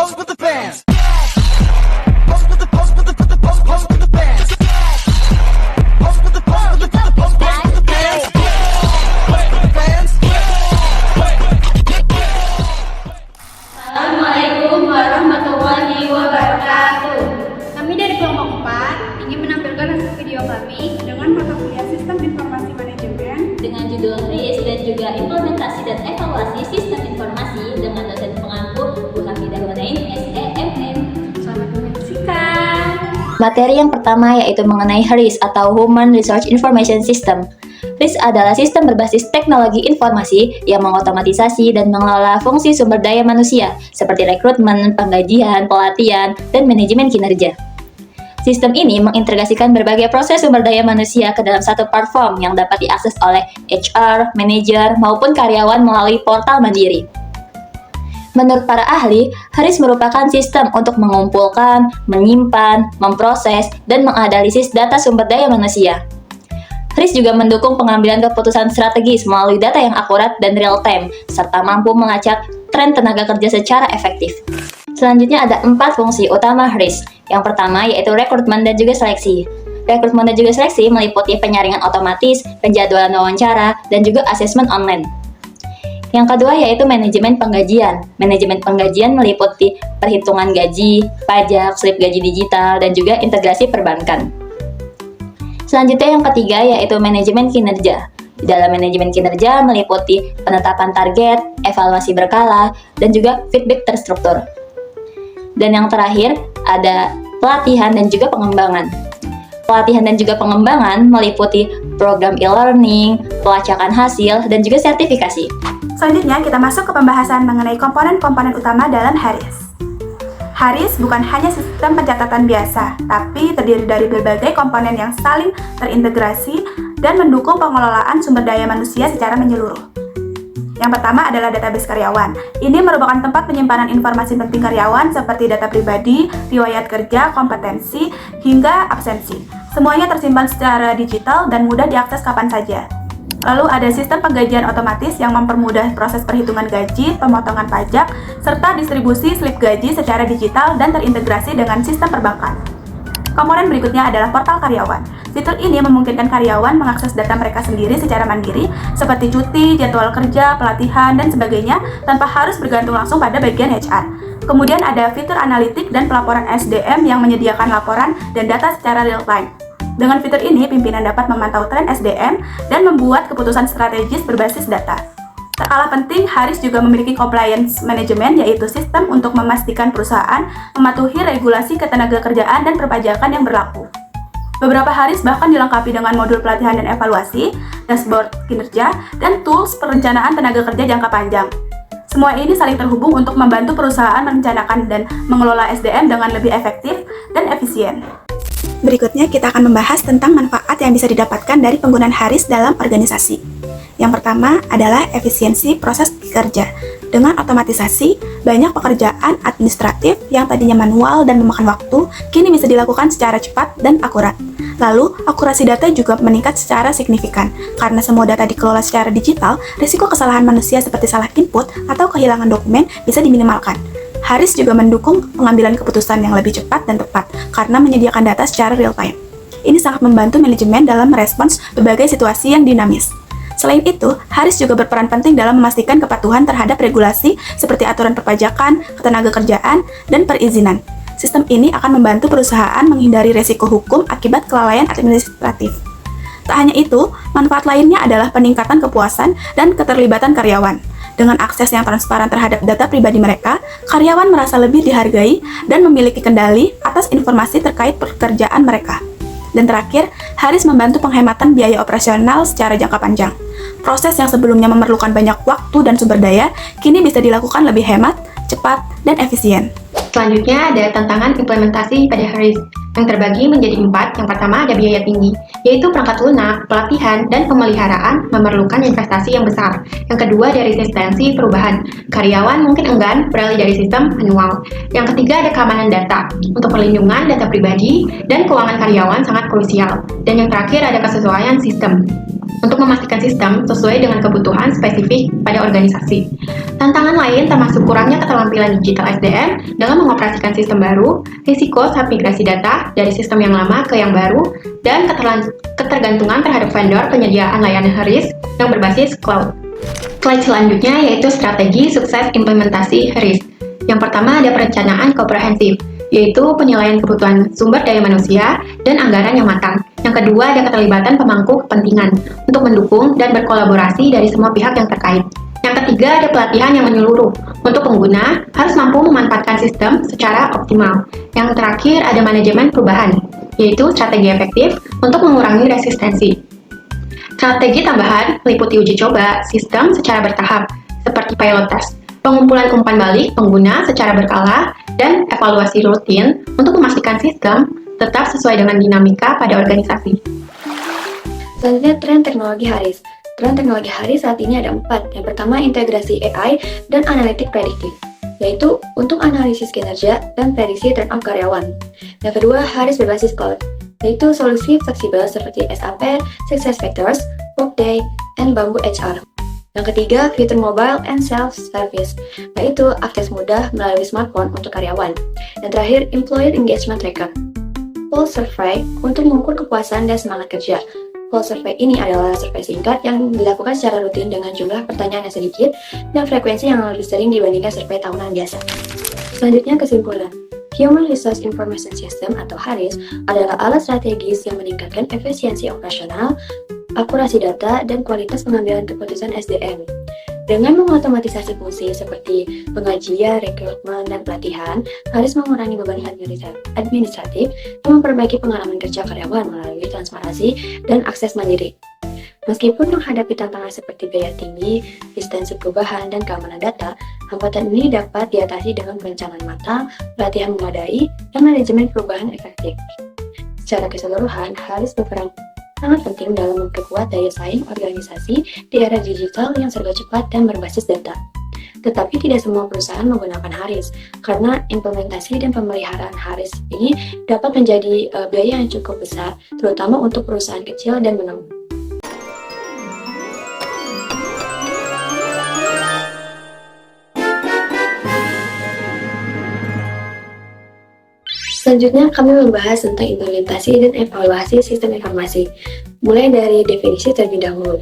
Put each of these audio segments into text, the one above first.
pose with the fans. Pose with the pose with the pose with the fans. Pose with the pose with the pose with the fans. Pose with the fans. Assalamualaikum warahmatullahi wabarakatuh. Kami dari kelompok 4 ingin menampilkan hasil video kami dengan mata kuliah Sistem Informasi Manajemen Dengan judul RIS dan juga implementasi dan evaluasi sistem informasi dengan dosen pengampu Bu Hafidah Wanain SEMM. Selamat menyaksikan. Materi yang pertama yaitu mengenai HRIS atau Human Resource Information System. HRIS adalah sistem berbasis teknologi informasi yang mengotomatisasi dan mengelola fungsi sumber daya manusia seperti rekrutmen, penggajian, pelatihan, dan manajemen kinerja. Sistem ini mengintegrasikan berbagai proses sumber daya manusia ke dalam satu platform yang dapat diakses oleh HR, manajer, maupun karyawan melalui portal mandiri. Menurut para ahli, HRIS merupakan sistem untuk mengumpulkan, menyimpan, memproses, dan menganalisis data sumber daya manusia. HRIS juga mendukung pengambilan keputusan strategis melalui data yang akurat dan real-time, serta mampu melacak tren tenaga kerja secara efektif. Selanjutnya ada 4 fungsi utama HRIS. Yang pertama yaitu rekrutmen dan juga seleksi. Rekrutmen dan juga seleksi meliputi penyaringan otomatis, penjadwalan wawancara, dan juga asesmen online. Yang kedua yaitu manajemen penggajian. Manajemen penggajian meliputi perhitungan gaji, pajak, slip gaji digital, dan juga integrasi perbankan. Selanjutnya yang ketiga yaitu manajemen kinerja. Di dalam manajemen kinerja meliputi penetapan target, evaluasi berkala, dan juga feedback terstruktur. Dan yang terakhir ada pelatihan dan juga pengembangan. Pelatihan dan juga pengembangan meliputi program e-learning, pelacakan hasil, dan juga sertifikasi. Selanjutnya kita masuk ke pembahasan mengenai komponen-komponen utama dalam HRIS. HRIS bukan hanya sistem pencatatan biasa, tapi terdiri dari berbagai komponen yang saling terintegrasi dan mendukung pengelolaan sumber daya manusia secara menyeluruh. Yang pertama adalah database karyawan. Ini merupakan tempat penyimpanan informasi penting karyawan seperti data pribadi, riwayat kerja, kompetensi, hingga absensi. Semuanya tersimpan secara digital dan mudah diakses kapan saja. Lalu ada sistem penggajian otomatis yang mempermudah proses perhitungan gaji, pemotongan pajak, serta distribusi slip gaji secara digital dan terintegrasi dengan sistem perbankan. Komponen berikutnya adalah portal karyawan. Fitur ini memungkinkan karyawan mengakses data mereka sendiri secara mandiri, seperti cuti, jadwal kerja, pelatihan, dan sebagainya, tanpa harus bergantung langsung pada bagian HR. Kemudian ada fitur analitik dan pelaporan SDM yang menyediakan laporan dan data secara real-time. Dengan fitur ini, pimpinan dapat memantau tren SDM dan membuat keputusan strategis berbasis data. Tak kalah penting, HRIS juga memiliki compliance management, yaitu sistem untuk memastikan perusahaan mematuhi regulasi ketenagakerjaan dan perpajakan yang berlaku. Beberapa HRIS bahkan dilengkapi dengan modul pelatihan dan evaluasi, dashboard kinerja, dan tools perencanaan tenaga kerja jangka panjang. Semua ini saling terhubung untuk membantu perusahaan merencanakan dan mengelola SDM dengan lebih efektif dan efisien. Berikutnya kita akan membahas tentang manfaat yang bisa didapatkan dari penggunaan HRIS dalam organisasi. Yang pertama adalah efisiensi proses kerja. Dengan otomatisasi, banyak pekerjaan administratif yang tadinya manual dan memakan waktu, kini bisa dilakukan secara cepat dan akurat. Lalu, akurasi data juga meningkat secara signifikan. Karena semua data dikelola secara digital, risiko kesalahan manusia seperti salah input atau kehilangan dokumen bisa diminimalkan. HRIS juga mendukung pengambilan keputusan yang lebih cepat dan tepat, karena menyediakan data secara real-time. Ini sangat membantu manajemen dalam merespons berbagai situasi yang dinamis. Selain itu, HRIS juga berperan penting dalam memastikan kepatuhan terhadap regulasi seperti aturan perpajakan, ketenagakerjaan, dan perizinan. Sistem ini akan membantu perusahaan menghindari resiko hukum akibat kelalaian administratif. Tak hanya itu, manfaat lainnya adalah peningkatan kepuasan dan keterlibatan karyawan. Dengan akses yang transparan terhadap data pribadi mereka, karyawan merasa lebih dihargai dan memiliki kendali atas informasi terkait pekerjaan mereka. Dan terakhir, HRIS membantu penghematan biaya operasional secara jangka panjang. Proses yang sebelumnya memerlukan banyak waktu dan sumber daya, kini bisa dilakukan lebih hemat, cepat, dan efisien. Selanjutnya ada tantangan implementasi pada HRIS yang terbagi menjadi 4. Yang pertama ada biaya tinggi, yaitu perangkat lunak, pelatihan, dan pemeliharaan memerlukan investasi yang besar. Yang kedua ada resistensi perubahan, karyawan mungkin enggan beralih dari sistem manual. Yang ketiga ada keamanan data, untuk perlindungan data pribadi dan keuangan karyawan sangat krusial. Dan yang terakhir ada kesesuaian sistem. untuk memastikan sistem sesuai dengan kebutuhan spesifik pada organisasi. Tantangan lain termasuk kurangnya keterampilan digital SDM dalam mengoperasikan sistem baru, risiko saat migrasi data dari sistem yang lama ke yang baru, dan ketergantungan terhadap vendor penyediaan layanan HARIS yang berbasis cloud. Slide selanjutnya yaitu strategi sukses implementasi HARIS. Yang pertama ada perencanaan komprehensif, yaitu penilaian kebutuhan sumber daya manusia dan anggaran yang matang. Yang kedua ada keterlibatan pemangku kepentingan untuk mendukung dan berkolaborasi dari semua pihak yang terkait. Yang ketiga ada pelatihan yang menyeluruh untuk pengguna harus mampu memanfaatkan sistem secara optimal. Yang terakhir ada manajemen perubahan, yaitu strategi efektif untuk mengurangi resistensi. Strategi tambahan meliputi uji coba sistem secara bertahap, seperti pilot test, pengumpulan umpan balik pengguna secara berkala, dan evaluasi rutin untuk memastikan sistem tetap sesuai dengan dinamika pada organisasi. Selanjutnya, tren teknologi HARIS. Tren teknologi HARIS saat ini ada 4. Yang pertama, integrasi AI dan analitik prediktif, yaitu untuk analisis kinerja dan prediksi turn off karyawan. Yang kedua, HARIS berbasis cloud, yaitu solusi fleksibel seperti SAP, SuccessFactors, Workday, dan Bamboo HR. Yang ketiga, fitur mobile and self-service, yaitu akses mudah melalui smartphone untuk karyawan. Yang terakhir, employee engagement tracker, pulse survey untuk mengukur kepuasan dan semangat kerja. Pulse survey ini adalah survei singkat yang dilakukan secara rutin dengan jumlah pertanyaan yang sedikit dan frekuensi yang lebih sering dibandingkan survei tahunan biasa. Selanjutnya, kesimpulan. Human Resource Information System atau HARIS adalah alat strategis yang meningkatkan efisiensi operasional, akurasi data, dan kualitas pengambilan keputusan SDM. Dengan mengotomatisasi fungsi seperti pengajian, rekrutmen, dan pelatihan, HARIS mengurangi beban administratif dan memperbaiki pengalaman kerja karyawan melalui transparansi dan akses mandiri. Meskipun menghadapi tantangan seperti biaya tinggi, distensi perubahan, dan keamanan data, hambatan ini dapat diatasi dengan perencanaan matang, pelatihan memadai, dan manajemen perubahan efektif. Secara keseluruhan, HARIS berperan sangat penting dalam memperkuat daya saing organisasi di era digital yang serba cepat dan berbasis data. Tetapi tidak semua perusahaan menggunakan HARIS, karena implementasi dan pemeliharaan HARIS ini dapat menjadi biaya yang cukup besar, terutama untuk perusahaan kecil dan menengah. Selanjutnya, kami membahas tentang implementasi dan evaluasi sistem informasi, mulai dari definisi terlebih dahulu.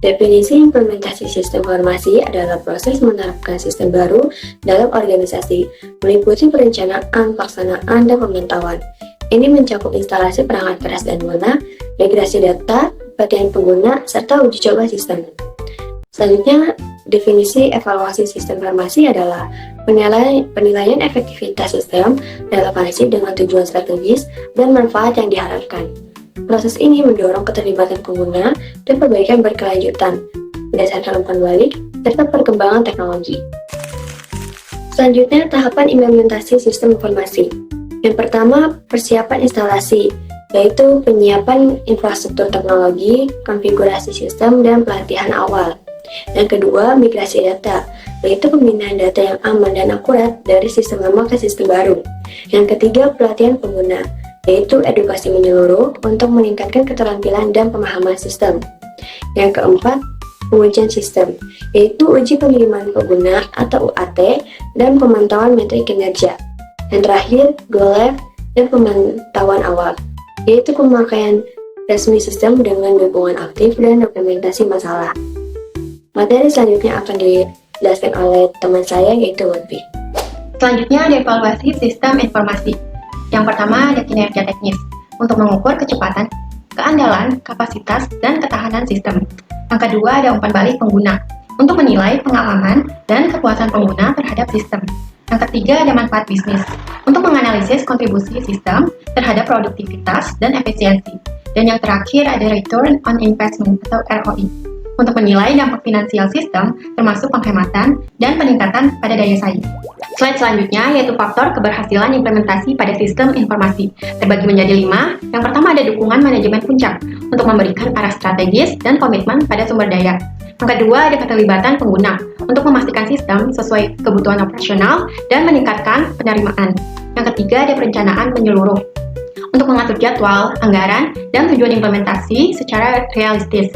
Definisi implementasi sistem informasi adalah proses menerapkan sistem baru dalam organisasi, meliputi perencanaan, pelaksanaan, dan pemantauan. Ini mencakup instalasi perangkat keras dan lunak, migrasi data, pelatihan pengguna, serta uji coba sistem. Selanjutnya, definisi evaluasi sistem informasi adalah penilaian efektivitas sistem, relevansi dengan tujuan strategis, dan manfaat yang diharapkan. Proses ini mendorong keterlibatan pengguna dan perbaikan berkelanjutan berdasarkan umpan balik serta perkembangan teknologi. Selanjutnya, tahapan implementasi sistem informasi. Yang pertama, persiapan instalasi, yaitu penyiapan infrastruktur teknologi, konfigurasi sistem, dan pelatihan awal. Yang kedua, migrasi data, yaitu pemindahan data yang aman dan akurat dari sistem lama ke sistem baru. Yang ketiga, pelatihan pengguna, yaitu edukasi menyeluruh untuk meningkatkan keterampilan dan pemahaman sistem. Yang keempat, pengujian sistem, yaitu uji pengiriman pengguna atau UAT dan pemantauan metrik kinerja. Yang terakhir, go live dan pemantauan awal, yaitu pemakaian resmi sistem dengan dukungan aktif dan dokumentasi masalah. Materi selanjutnya akan dijelaskan oleh teman saya, yaitu Lutfi. Selanjutnya ada evaluasi sistem informasi. Yang pertama ada kinerja teknis, untuk mengukur kecepatan, keandalan, kapasitas, dan ketahanan sistem. Yang kedua ada umpan balik pengguna, untuk menilai pengalaman dan kepuasan pengguna terhadap sistem. Yang ketiga ada manfaat bisnis, untuk menganalisis kontribusi sistem terhadap produktivitas dan efisiensi. Dan yang terakhir ada return on investment atau ROI, untuk menilai dampak finansial sistem termasuk penghematan dan peningkatan pada daya saing. Slide selanjutnya yaitu faktor keberhasilan implementasi pada sistem informasi. Terbagi menjadi 5. Yang pertama ada dukungan manajemen puncak untuk memberikan arah strategis dan komitmen pada sumber daya. Yang kedua ada keterlibatan pengguna untuk memastikan sistem sesuai kebutuhan operasional dan meningkatkan penerimaan. Yang ketiga ada perencanaan menyeluruh untuk mengatur jadwal, anggaran, dan tujuan implementasi secara realistis.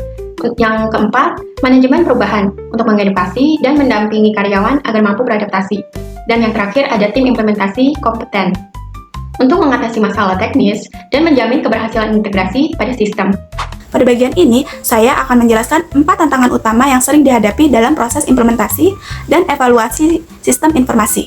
Yang keempat, manajemen perubahan untuk mengadaptasi dan mendampingi karyawan agar mampu beradaptasi. Dan yang terakhir ada tim implementasi kompeten untuk mengatasi masalah teknis dan menjamin keberhasilan integrasi pada sistem. Pada bagian ini, saya akan menjelaskan 4 tantangan utama yang sering dihadapi dalam proses implementasi dan evaluasi sistem informasi.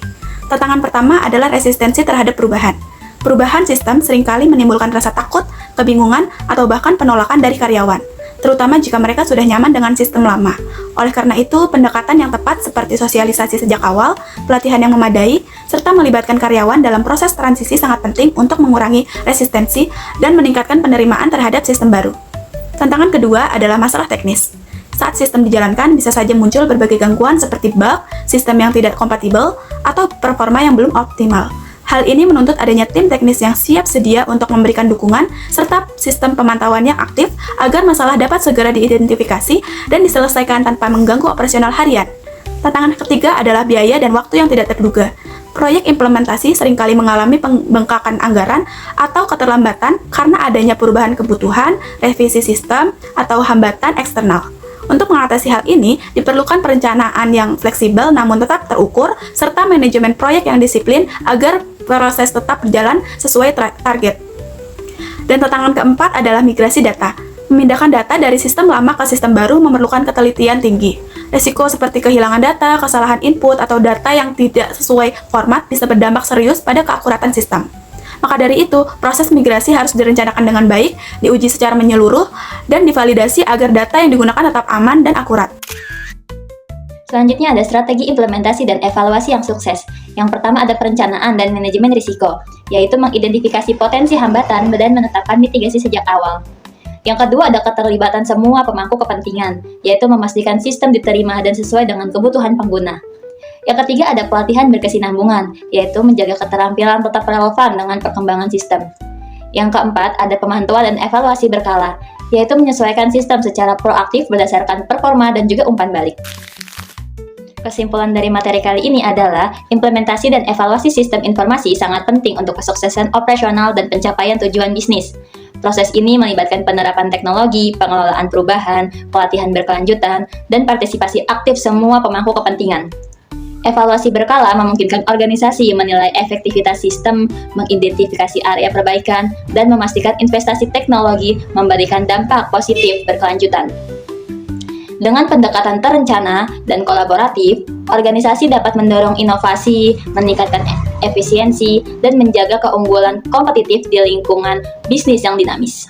Tantangan pertama adalah resistensi terhadap perubahan. Perubahan sistem seringkali menimbulkan rasa takut, kebingungan, atau bahkan penolakan dari karyawan, terutama jika mereka sudah nyaman dengan sistem lama. Oleh karena itu, pendekatan yang tepat seperti sosialisasi sejak awal, pelatihan yang memadai, serta melibatkan karyawan dalam proses transisi sangat penting untuk mengurangi resistensi dan meningkatkan penerimaan terhadap sistem baru. Tantangan kedua adalah masalah teknis. Saat sistem dijalankan, bisa saja muncul berbagai gangguan seperti bug, sistem yang tidak kompatibel, atau performa yang belum optimal. Hal ini menuntut adanya tim teknis yang siap sedia untuk memberikan dukungan, serta sistem pemantauan yang aktif agar masalah dapat segera diidentifikasi dan diselesaikan tanpa mengganggu operasional harian. Tantangan ketiga adalah biaya dan waktu yang tidak terduga. Proyek implementasi seringkali mengalami pembengkakan anggaran atau keterlambatan karena adanya perubahan kebutuhan, revisi sistem, atau hambatan eksternal. Untuk mengatasi hal ini, diperlukan perencanaan yang fleksibel namun tetap terukur, serta manajemen proyek yang disiplin agar proses tetap berjalan sesuai target. Dan tantangan keempat adalah migrasi data. Memindahkan data dari sistem lama ke sistem baru memerlukan ketelitian tinggi. Risiko seperti kehilangan data, kesalahan input, atau data yang tidak sesuai format bisa berdampak serius pada keakuratan sistem. Maka dari itu, proses migrasi harus direncanakan dengan baik, diuji secara menyeluruh, dan divalidasi agar data yang digunakan tetap aman dan akurat. Selanjutnya ada strategi implementasi dan evaluasi yang sukses. Yang pertama ada perencanaan dan manajemen risiko, yaitu mengidentifikasi potensi hambatan dan menetapkan mitigasi sejak awal. Yang kedua ada keterlibatan semua pemangku kepentingan, yaitu memastikan sistem diterima dan sesuai dengan kebutuhan pengguna. Yang ketiga ada pelatihan berkesinambungan, yaitu menjaga keterampilan tetap relevan dengan perkembangan sistem. Yang keempat ada pemantauan dan evaluasi berkala, yaitu menyesuaikan sistem secara proaktif berdasarkan performa dan juga umpan balik. Kesimpulan dari materi kali ini adalah implementasi dan evaluasi sistem informasi sangat penting untuk kesuksesan operasional dan pencapaian tujuan bisnis. Proses ini melibatkan penerapan teknologi, pengelolaan perubahan, pelatihan berkelanjutan, dan partisipasi aktif semua pemangku kepentingan. Evaluasi berkala memungkinkan organisasi menilai efektivitas sistem, mengidentifikasi area perbaikan, dan memastikan investasi teknologi memberikan dampak positif berkelanjutan. Dengan pendekatan terencana dan kolaboratif, organisasi dapat mendorong inovasi, meningkatkan efisiensi, dan menjaga keunggulan kompetitif di lingkungan bisnis yang dinamis.